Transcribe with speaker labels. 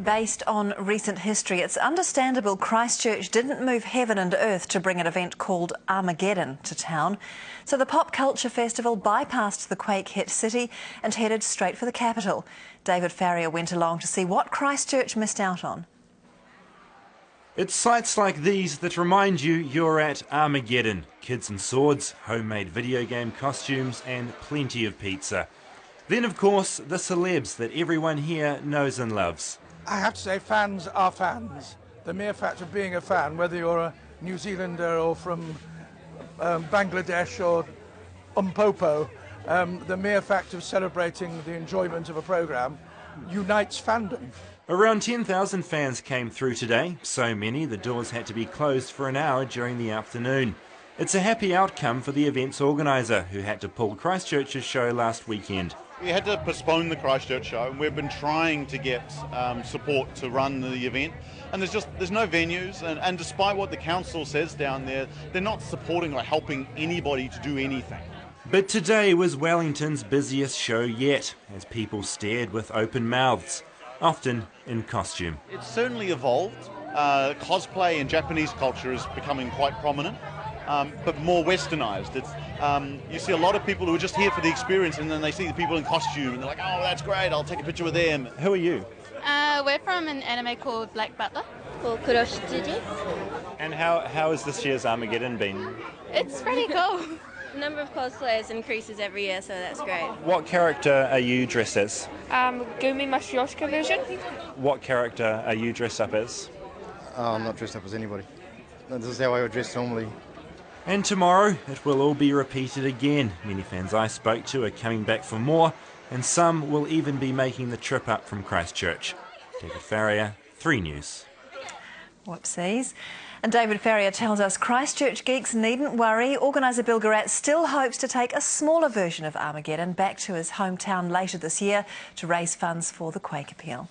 Speaker 1: Based on recent history, it's understandable Christchurch didn't move heaven and earth to bring an event called Armageddon to town. So the pop culture festival bypassed the quake-hit city and headed straight for the capital. David Farrier went along to see what Christchurch missed out on.
Speaker 2: It's sights like these that remind you you're at Armageddon. Kids and swords, homemade video game costumes and plenty of pizza. Then of course the celebs that everyone here knows and loves.
Speaker 3: I have to say, fans are fans. The mere fact of being a fan, whether you're a New Zealander or from Bangladesh or Umpopo, the mere fact of celebrating the enjoyment of a programme unites fandom.
Speaker 2: Around 10,000 fans came through today, so many the doors had to be closed for an hour during the afternoon. It's a happy outcome for the event's organiser, who had to pull Christchurch's show last weekend.
Speaker 4: We had to postpone the Christchurch show, and we've been trying to get support to run the event, and there's no venues, and despite what the council says down there, they're not supporting or helping anybody to do anything.
Speaker 2: But today was Wellington's busiest show yet, as people stared with open mouths, often in costume.
Speaker 4: It's certainly evolved. Cosplay in Japanese culture is becoming quite prominent, but more westernized. You see a lot of people who are just here for the experience, and then they see the people in costume and they're like, oh, that's great, I'll take a picture with them.
Speaker 2: Who are you?
Speaker 5: We're from an anime called Black Butler.
Speaker 6: Called Kuroshitsuji.
Speaker 2: And how has this year's Armageddon been?
Speaker 5: It's pretty cool.
Speaker 6: The number of cosplayers increases every year, so that's great.
Speaker 2: What character are you dressed as?
Speaker 5: Gumi Mashioshka version.
Speaker 2: What character are you dressed up as?
Speaker 7: I'm not dressed up as anybody. This is how I would dress normally.
Speaker 2: And tomorrow it will all be repeated again. Many fans I spoke to are coming back for more, and some will even be making the trip up from Christchurch. David Farrier, 3 News.
Speaker 1: Whoopsies. And David Farrier tells us Christchurch geeks needn't worry. Organiser Bill Garat still hopes to take a smaller version of Armageddon back to his hometown later this year to raise funds for the Quake appeal.